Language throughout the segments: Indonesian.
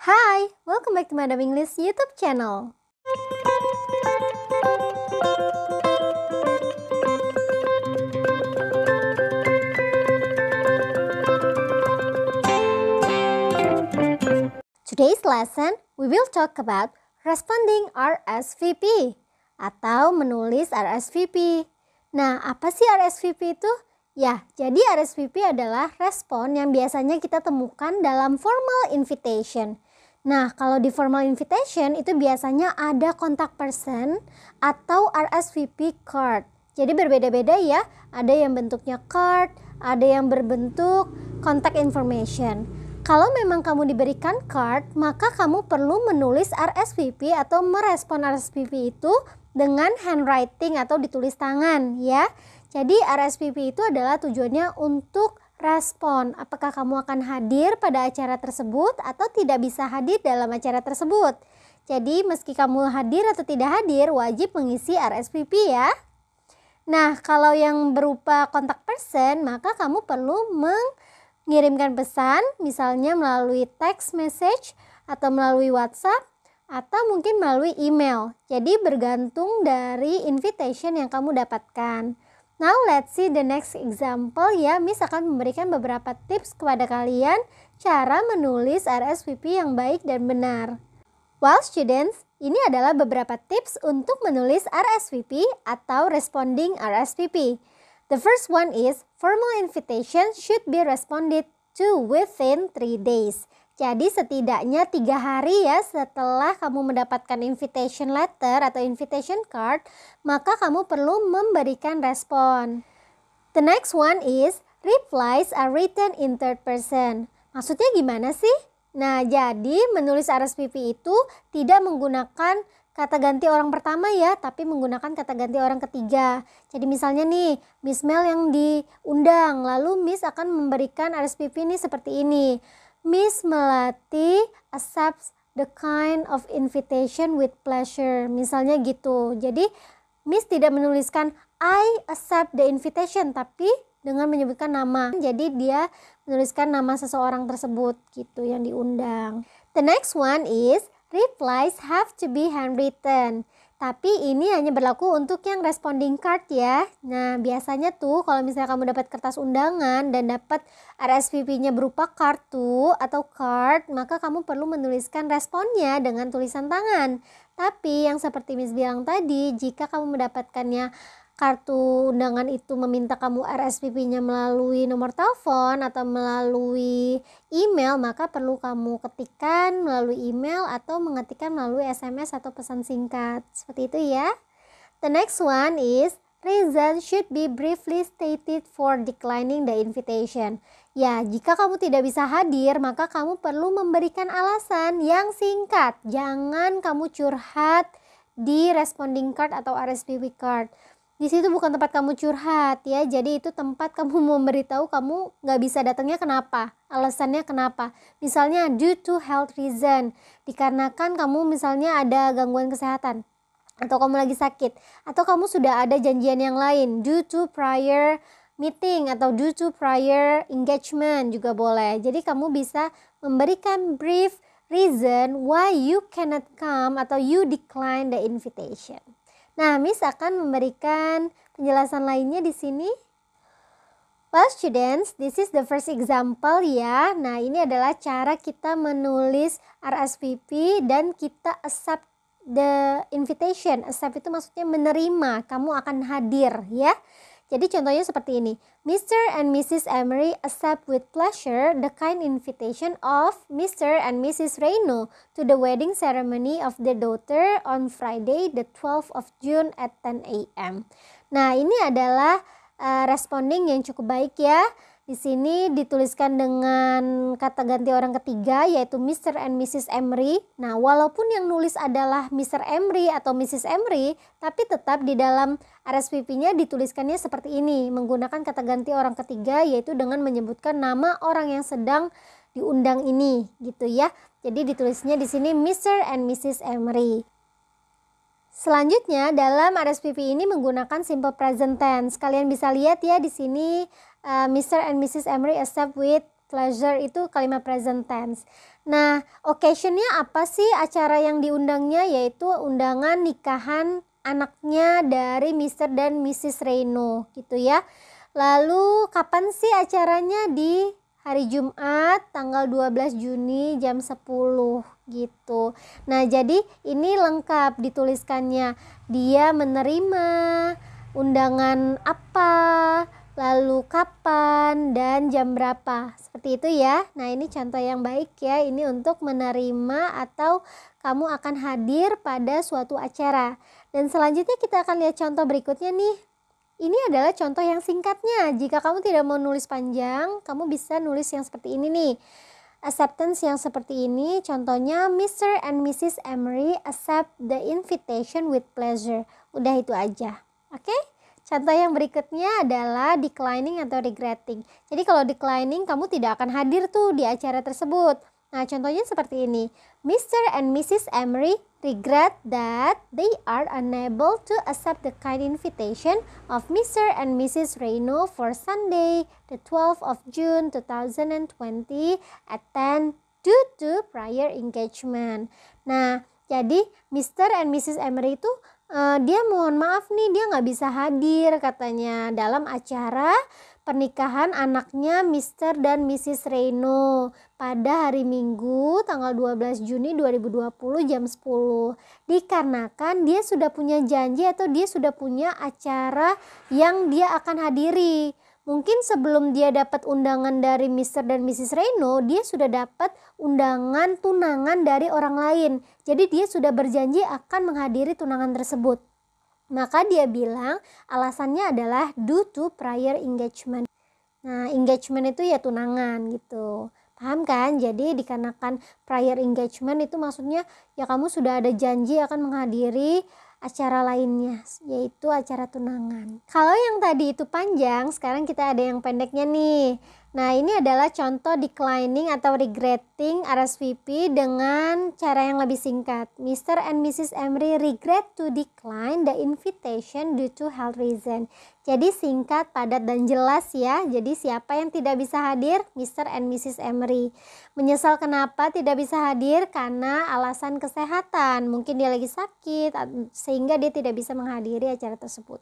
Hi, welcome back to Madam English YouTube channel. Today's lesson, we will talk about responding RSVP atau menulis RSVP. Nah, apa sih RSVP itu? Ya, jadi RSVP adalah respon yang biasanya kita temukan dalam formal invitation. Nah, kalau di formal invitation itu biasanya ada contact person atau RSVP card. Jadi berbeda-beda ya, ada yang bentuknya card, ada yang berbentuk contact information. Kalau memang kamu diberikan card, maka kamu perlu menulis RSVP atau merespon RSVP itu dengan handwriting atau ditulis tangan ya. Jadi RSVP itu adalah tujuannya untuk respon, apakah kamu akan hadir pada acara tersebut atau tidak bisa hadir dalam acara tersebut. Jadi meski kamu hadir atau tidak hadir, wajib mengisi RSVP ya. Nah, kalau yang berupa contact person, maka kamu perlu mengirimkan pesan, misalnya melalui text message atau melalui WhatsApp atau mungkin melalui email. Jadi bergantung dari invitation yang kamu dapatkan. Now let's see the next example ya. Miss akan memberikan beberapa tips kepada kalian cara menulis RSVP yang baik dan benar. Well students, ini adalah beberapa tips untuk menulis RSVP atau responding RSVP. The first one is formal invitation should be responded to within 3 days. Jadi setidaknya 3 hari ya setelah kamu mendapatkan invitation letter atau invitation card, maka kamu perlu memberikan respon. The next one is replies are written in third person. Maksudnya gimana sih? Nah, jadi menulis RSVP itu tidak menggunakan kata ganti orang pertama ya, tapi menggunakan kata ganti orang ketiga. Jadi misalnya nih, Miss Mel yang diundang, lalu Miss akan memberikan RSVP ini seperti ini. Miss Melati accepts the kind of invitation with pleasure. Misalnya gitu. Jadi Miss tidak menuliskan I accept the invitation, tapi dengan menyebutkan nama. Jadi dia menuliskan nama seseorang tersebut gitu yang diundang. The next one is replies have to be handwritten. Tapi ini hanya berlaku untuk yang responding card ya. Nah, biasanya tuh kalau misalnya kamu dapat kertas undangan dan dapat RSVP-nya berupa kartu atau card, maka kamu perlu menuliskan responnya dengan tulisan tangan. Tapi yang seperti Miss bilang tadi, jika kamu mendapatkannya kartu undangan itu meminta kamu RSVP-nya melalui nomor telepon atau melalui email, maka perlu kamu ketikkan melalui email atau mengetikkan melalui SMS atau pesan singkat. Seperti itu ya. The next one is reason should be briefly stated for declining the invitation. Ya, jika kamu tidak bisa hadir, maka kamu perlu memberikan alasan yang singkat. Jangan kamu curhat di responding card atau RSVP card. Di situ bukan tempat kamu curhat ya, jadi itu tempat kamu memberitahu kamu nggak bisa datangnya kenapa, alasannya kenapa. Misalnya due to health reason, dikarenakan kamu misalnya ada gangguan kesehatan, atau kamu lagi sakit, atau kamu sudah ada janjian yang lain, due to prior meeting atau due to prior engagement juga boleh. Jadi kamu bisa memberikan brief reason why you cannot come atau you decline the invitation. Nah, Miss akan memberikan penjelasan lainnya di sini. Well students, this is the first example ya. Nah, ini adalah cara kita menulis RSVP dan kita accept the invitation. Accept itu maksudnya menerima, kamu akan hadir ya. Jadi contohnya seperti ini. Mr. and Mrs. Emery accept with pleasure the kind invitation of Mr. and Mrs. Reno to the wedding ceremony of their daughter on Friday the 12th of June at 10 a.m. Nah, ini adalah responding yang cukup baik ya. Di sini dituliskan dengan kata ganti orang ketiga yaitu Mr. and Mrs. Emery. Nah, walaupun yang nulis adalah Mr. Emery atau Mrs. Emery, tapi tetap di dalam RSVP-nya dituliskannya seperti ini, menggunakan kata ganti orang ketiga yaitu dengan menyebutkan nama orang yang sedang diundang ini, gitu ya. Jadi ditulisnya di sini Mr. and Mrs. Emery. Selanjutnya dalam RSVP ini menggunakan simple present tense. Kalian bisa lihat ya di sini Mr. and Mrs. Emery accept with pleasure itu kalimat present tense. Nah, occasionnya apa sih acara yang diundangnya? Yaitu undangan nikahan anaknya dari Mr. dan Mrs. Reno gitu ya. Lalu kapan sih acaranya? Di hari Jumat tanggal 12 Juni jam 10 gitu. Nah, jadi ini lengkap dituliskannya. Dia menerima undangan apa, lalu kapan, dan jam berapa. Seperti itu ya. Nah, ini contoh yang baik ya. Ini untuk menerima atau kamu akan hadir pada suatu acara. Dan selanjutnya kita akan lihat contoh berikutnya nih. Ini adalah contoh yang singkatnya. Jika kamu tidak mau nulis panjang, kamu bisa nulis yang seperti ini nih. Acceptance yang seperti ini, contohnya Mr. and Mrs. Emery accept the invitation with pleasure. Udah itu aja. Oke? Contoh yang berikutnya adalah declining atau regretting. Jadi kalau declining, kamu tidak akan hadir tuh di acara tersebut. Nah, contohnya seperti ini. Mr. and Mrs. Emery regret that they are unable to accept the kind invitation of Mr. and Mrs. Reno for Sunday, the 12th of June 2020 at 10 due to prior engagement. Nah, jadi Mr. and Mrs. Emery itu dia mohon maaf nih, dia nggak bisa hadir katanya dalam acara pernikahan anaknya Mr. dan Mrs. Reno pada hari Minggu tanggal 12 Juni 2020 jam 10. Dikarenakan dia sudah punya janji atau dia sudah punya acara yang dia akan hadiri. Mungkin sebelum dia dapat undangan dari Mr. dan Mrs. Reno, dia sudah dapat undangan tunangan dari orang lain. Jadi dia sudah berjanji akan menghadiri tunangan tersebut. Maka dia bilang alasannya adalah due to prior engagement. Nah, engagement itu ya tunangan gitu. Paham kan? Jadi dikarenakan prior engagement itu maksudnya ya kamu sudah ada janji akan menghadiri acara lainnya, yaitu acara tunangan. Kalau yang tadi itu panjang, sekarang kita ada yang pendeknya nih. Nah, ini adalah contoh declining atau regretting RSVP dengan cara yang lebih singkat. Mr. and Mrs. Emery regret to decline the invitation due to health reason. Jadi singkat, padat, dan jelas ya. Jadi siapa yang tidak bisa hadir? Mr. and Mrs. Emery. Menyesal kenapa tidak bisa hadir? Karena alasan kesehatan. Mungkin dia lagi sakit sehingga dia tidak bisa menghadiri acara tersebut.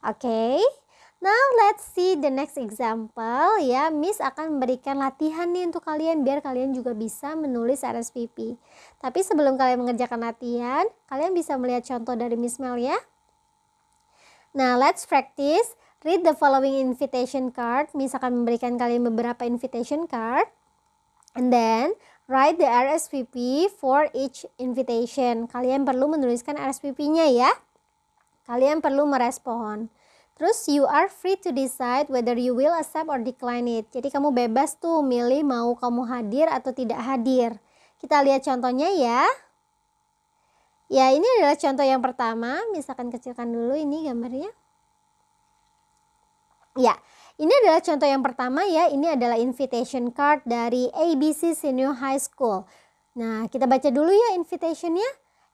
Oke. Now let's see the next example ya. Miss akan memberikan latihan nih untuk kalian biar kalian juga bisa menulis RSVP. Tapi sebelum kalian mengerjakan latihan, kalian bisa melihat contoh dari Miss Mel ya. Nah, let's practice. Read the following invitation card. Miss akan memberikan kalian beberapa invitation card. And then write the RSVP for each invitation. Kalian perlu menuliskan RSVP-nya ya. Kalian perlu merespon. Terus you are free to decide whether you will accept or decline it. Jadi kamu bebas tuh milih mau kamu hadir atau tidak hadir. Kita lihat contohnya ya. Ya, ini adalah contoh yang pertama. Misalkan kecilkan dulu ini gambarnya. Ya, ini adalah contoh yang pertama ya. Ini adalah invitation card dari ABC Senior High School. Nah, kita baca dulu ya invitationnya.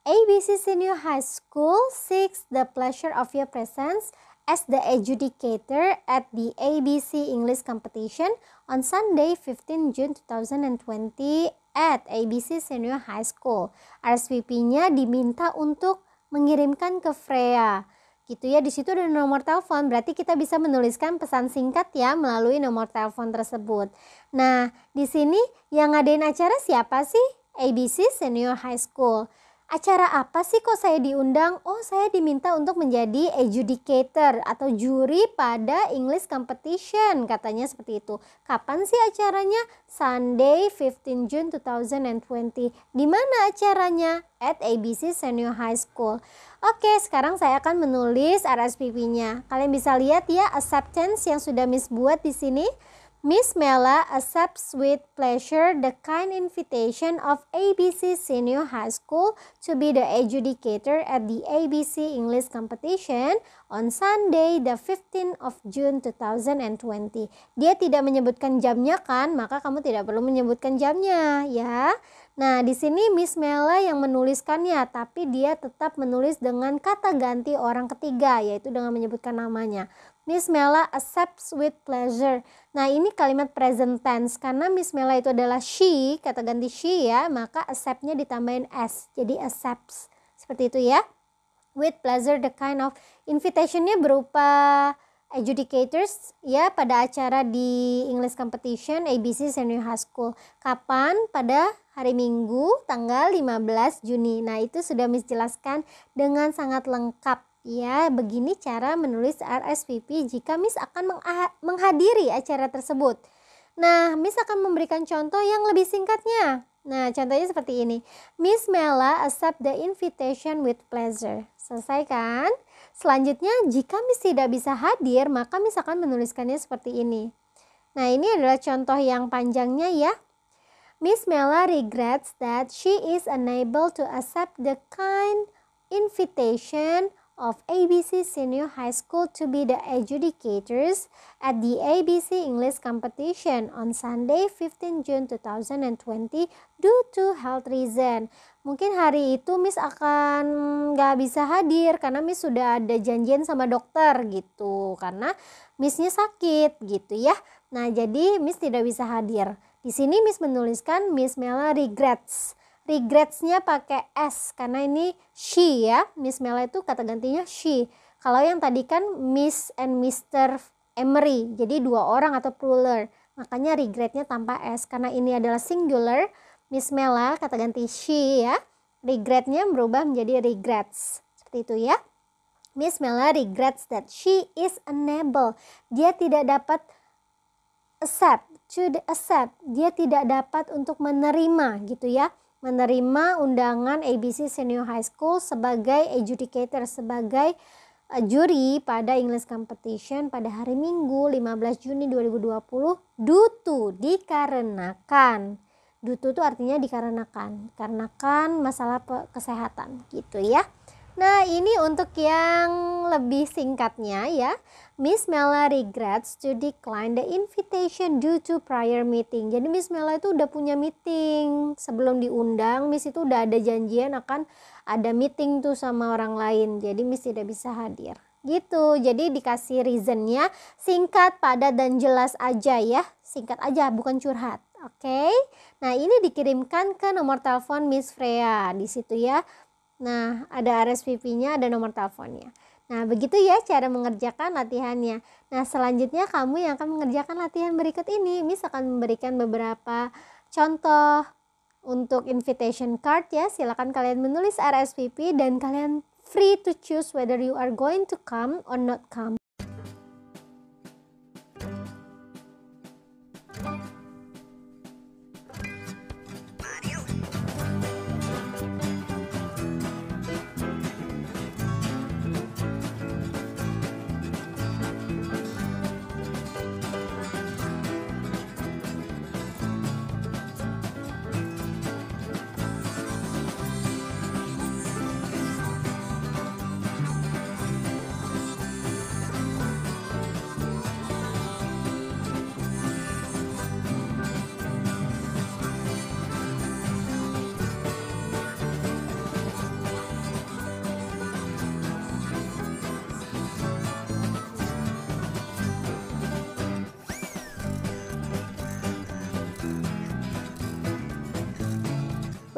ABC Senior High School seeks the pleasure of your presence as the adjudicator at the ABC English competition on Sunday 15 June 2020 at ABC Senior High School. RSVP-nya diminta untuk mengirimkan ke Freya. Gitu ya, di situ ada nomor telepon, berarti kita bisa menuliskan pesan singkat ya melalui nomor telepon tersebut. Nah, di sini yang ngadain acara siapa sih? ABC Senior High School. Acara apa sih kok saya diundang? Oh, saya diminta untuk menjadi adjudicator atau juri pada English competition, katanya seperti itu. Kapan sih acaranya? Sunday 15 June 2020. Di mana acaranya? At ABC Senior High School. Oke, sekarang saya akan menulis RSVP-nya. Kalian bisa lihat ya acceptance yang sudah Miss buat di sini. Miss Mela accepts with pleasure the kind invitation of ABC Senior High School to be the adjudicator at the ABC English competition on Sunday the 15th of June 2020. Dia tidak menyebutkan jamnya kan, maka kamu tidak perlu menyebutkan jamnya ya. Nah, di sini Miss Mela yang menuliskannya, tapi dia tetap menulis dengan kata ganti orang ketiga, yaitu dengan menyebutkan namanya. Miss Mela accepts with pleasure. Nah ini kalimat present tense karena Miss Mela itu adalah she, kata ganti she ya, maka accept-nya ditambahin s, jadi accepts. Seperti itu ya. With pleasure, the kind of invitation-nya berupa adjudicators ya pada acara di English competition ABC Senior High School. Kapan? Pada hari Minggu tanggal 15 Juni. Nah itu sudah Miss jelaskan dengan sangat lengkap ya. Begini cara menulis RSVP jika Miss akan menghadiri acara tersebut. Nah Miss akan memberikan contoh yang lebih singkatnya. Nah contohnya seperti ini. Miss Mela accept the invitation with pleasure. Selesai kan? Selanjutnya jika Miss tidak bisa hadir maka Miss akan menuliskannya seperti ini. Nah ini adalah contoh yang panjangnya ya. Miss Mela regrets that she is unable to accept the kind invitation of ABC Senior High School to be the adjudicators at the ABC English competition on Sunday 15 June 2020 due to health reason. Mungkin hari itu Miss akan gak bisa hadir karena Miss sudah ada janjian sama dokter gitu, karena Missnya sakit gitu ya. Nah jadi Miss tidak bisa hadir. Di sini Miss menuliskan Miss Mela regrets. Regrets-nya pakai S karena ini she ya. Miss Mela itu kata gantinya she. Kalau yang tadi kan Miss and Mr. Emery, jadi dua orang atau plural. Makanya regret-nya tanpa S karena ini adalah singular. Miss Mela kata ganti she ya. Regret-nya berubah menjadi regrets. Seperti itu ya. Miss Mela regrets that she is unable. Dia tidak dapat accept. Dia tidak dapat untuk menerima gitu ya. Menerima undangan ABC Senior High School sebagai adjudicator, sebagai juri pada English competition pada hari Minggu 15 Juni 2020 due to, dikarenakan. Due to itu artinya dikarenakan, masalah kesehatan gitu ya. Nah ini untuk yang lebih singkatnya ya. Miss Mela regrets to decline the invitation due to prior meeting. Jadi Miss Mela itu udah punya meeting sebelum diundang. Miss itu udah ada janjian akan ada meeting tuh sama orang lain. Jadi Miss tidak bisa hadir. Gitu. Jadi dikasih reasonnya singkat, padat dan jelas aja ya. Singkat aja, bukan curhat. Oke. Nah ini dikirimkan ke nomor telepon Miss Freya di situ ya. Nah, ada RSVP-nya, ada nomor teleponnya. Nah, begitu ya cara mengerjakan latihannya. Nah, selanjutnya kamu yang akan mengerjakan latihan berikut ini. Miss akan memberikan beberapa contoh untuk invitation card ya. Silakan kalian menulis RSVP dan kalian free to choose whether you are going to come or not come.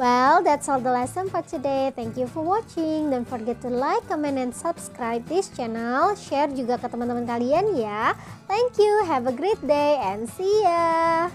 Well, that's all the lesson for today. Thank you for watching. Don't forget to like, comment, and subscribe this channel. Share juga ke teman-teman kalian ya. Thank you. Have a great day and see ya.